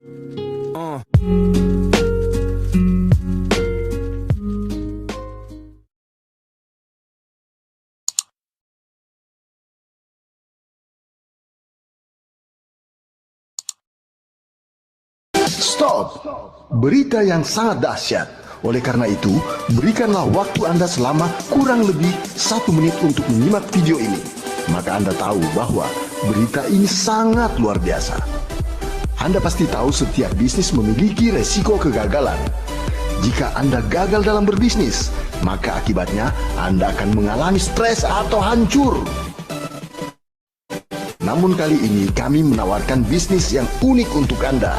Uh. Stop! Berita yang sangat dahsyat. Oleh karena itu, berikanlah waktu Anda selama kurang lebih 1 menit untuk menyimak video ini. Maka Anda tahu bahwa berita ini sangat luar biasa. Anda pasti tahu setiap bisnis memiliki resiko kegagalan. Jika Anda gagal dalam berbisnis, maka akibatnya Anda akan mengalami stres atau hancur. Namun kali ini kami menawarkan bisnis yang unik untuk Anda,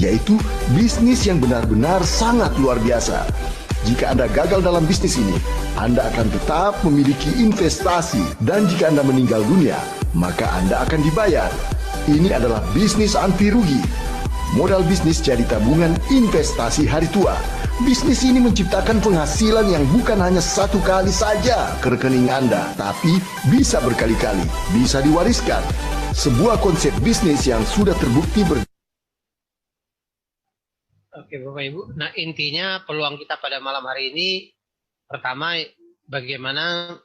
yaitu bisnis yang benar-benar sangat luar biasa. Jika Anda gagal dalam bisnis ini, Anda akan tetap memiliki investasi, dan jika Anda meninggal dunia, maka Anda akan dibayar. Ini adalah bisnis anti rugi. Modal bisnis jadi tabungan investasi hari tua. Bisnis ini menciptakan penghasilan yang bukan hanya 1 kali saja ke rekening Anda, tapi bisa berkali-kali, bisa diwariskan. Sebuah konsep bisnis yang sudah terbukti Oke Bapak Ibu, nah intinya peluang kita pada malam hari ini, pertama bagaimana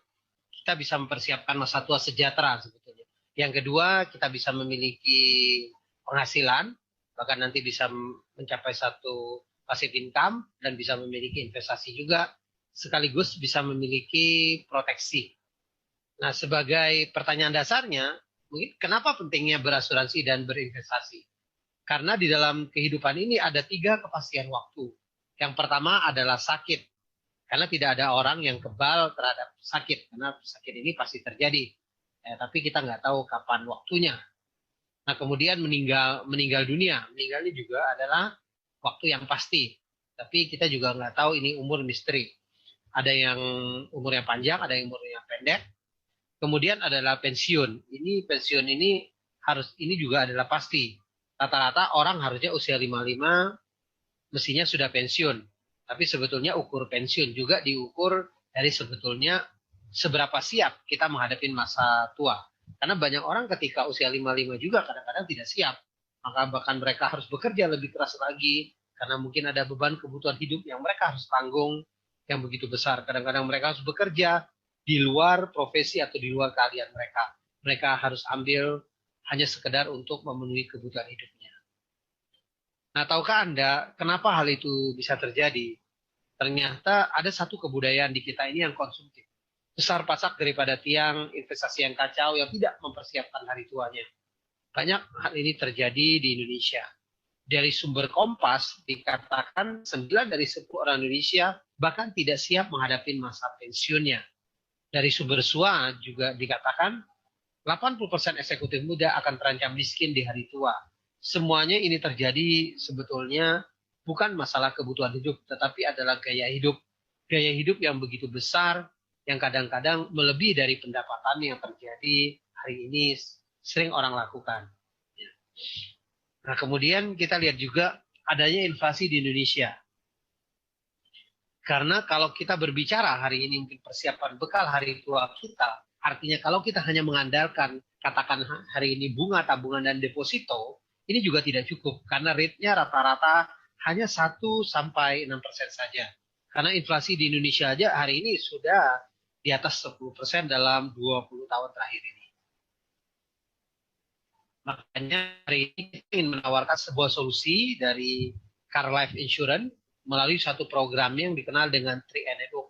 kita bisa mempersiapkan masa tua sejahtera sebetulnya. Yang kedua, kita bisa memiliki penghasilan, bahkan nanti bisa mencapai satu passive income, dan bisa memiliki investasi juga, sekaligus bisa memiliki proteksi. Nah sebagai pertanyaan dasarnya, mungkin kenapa pentingnya berasuransi dan berinvestasi? Karena di dalam kehidupan ini ada 3 kepastian waktu. Yang pertama adalah sakit. Karena tidak ada orang yang kebal terhadap sakit. Karena sakit ini pasti terjadi. Tapi kita nggak tahu kapan waktunya. Nah kemudian meninggal dunia. Meninggal ini juga adalah waktu yang pasti. Tapi kita juga nggak tahu, ini umur misteri. Ada yang umurnya panjang, ada yang umurnya pendek. Kemudian adalah pensiun. Pensiun ini juga adalah pasti. Rata-rata orang harusnya usia 55 mestinya sudah pensiun. Tapi sebetulnya ukur pensiun juga diukur dari sebetulnya seberapa siap kita menghadapi masa tua. Karena banyak orang ketika usia 55 juga kadang-kadang tidak siap. Maka bahkan mereka harus bekerja lebih keras lagi. Karena mungkin ada beban kebutuhan hidup yang mereka harus tanggung yang begitu besar. Kadang-kadang mereka harus bekerja di luar profesi atau di luar keahlian mereka. Mereka harus ambil hanya sekedar untuk memenuhi kebutuhan hidupnya. Nah, tahukah Anda kenapa hal itu bisa terjadi? Ternyata ada satu kebudayaan di kita ini yang konsumtif. Besar pasak daripada tiang, investasi yang kacau, yang tidak mempersiapkan hari tuanya. Banyak hal ini terjadi di Indonesia. Dari sumber Kompas dikatakan 9 dari 10 orang Indonesia bahkan tidak siap menghadapi masa pensiunnya. Dari sumber SUA juga dikatakan 80% eksekutif muda akan terancam miskin di hari tua. Semuanya ini terjadi sebetulnya bukan masalah kebutuhan hidup, tetapi adalah gaya hidup. Gaya hidup yang begitu besar, yang kadang-kadang melebihi dari pendapatan yang terjadi hari ini sering orang lakukan. Nah kemudian kita lihat juga adanya inflasi di Indonesia. Karena kalau kita berbicara hari ini mungkin persiapan bekal hari tua kita, artinya kalau kita hanya mengandalkan katakan hari ini bunga, tabungan, dan deposito, ini juga tidak cukup. Karena rate-nya rata-rata hanya 1-6% saja. Karena inflasi di Indonesia aja hari ini sudah di atas 10% dalam 20 tahun terakhir ini. Makanya hari ini kita ingin menawarkan sebuah solusi dari Car Life Insurance melalui satu program yang dikenal dengan 3NFO.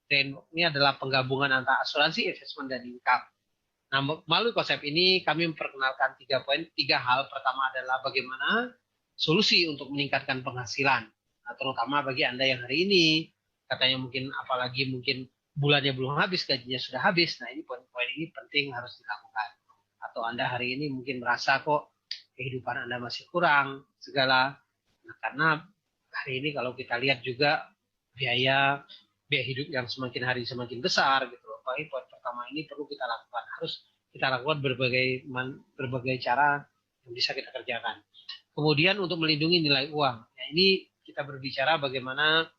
Ini adalah penggabungan antara asuransi, investment, dan income. Nah, melalui konsep ini kami memperkenalkan 3 poin, 3 hal. Pertama adalah bagaimana solusi untuk meningkatkan penghasilan. Nah, terutama bagi Anda yang hari ini, katanya mungkin apalagi mungkin bulannya belum habis, gajinya sudah habis. Nah, ini poin-poin ini penting harus dilakukan. Atau Anda hari ini mungkin merasa kok kehidupan Anda masih kurang, segala. Nah, karena hari ini kalau kita lihat juga biaya hidup yang semakin hari semakin besar gitu loh. Poin pertama ini perlu kita lakukan, harus kita lakukan berbagai cara yang bisa kita kerjakan. Kemudian untuk melindungi nilai uang, ya ini kita berbicara bagaimana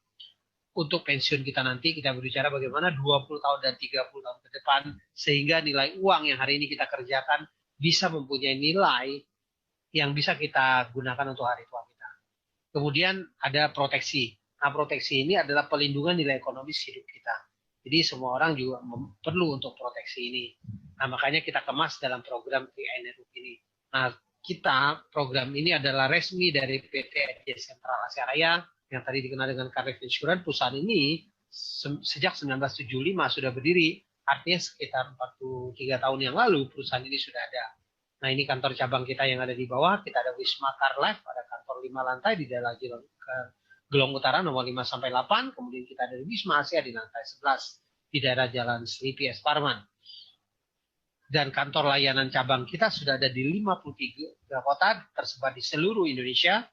untuk pensiun kita nanti, kita berbicara bagaimana 20 tahun dan 30 tahun ke depan, sehingga nilai uang yang hari ini kita kerjakan bisa mempunyai nilai yang bisa kita gunakan untuk hari tua kita. Kemudian ada proteksi. Nah, proteksi ini adalah pelindungan nilai ekonomis hidup kita. Jadi semua orang juga perlu untuk proteksi ini. Nah, makanya kita kemas dalam program TNRU ini. Nah, program ini adalah resmi dari PT NJ Sentral Asia Raya yang tadi dikenal dengan Karif Insurance. Perusahaan ini sejak 1975 sudah berdiri, artinya sekitar 43 tahun yang lalu perusahaan ini sudah ada. Nah, ini kantor cabang kita yang ada di bawah. Kita ada Wisma Carlife, ada kantor 5 lantai di daerah Gelong Utara nomor 5 sampai 8. Kemudian kita ada Wisma Asia di lantai 11 di daerah Jalan Selipi Es Parman. Dan kantor layanan cabang kita sudah ada di 53 kota tersebar di seluruh Indonesia.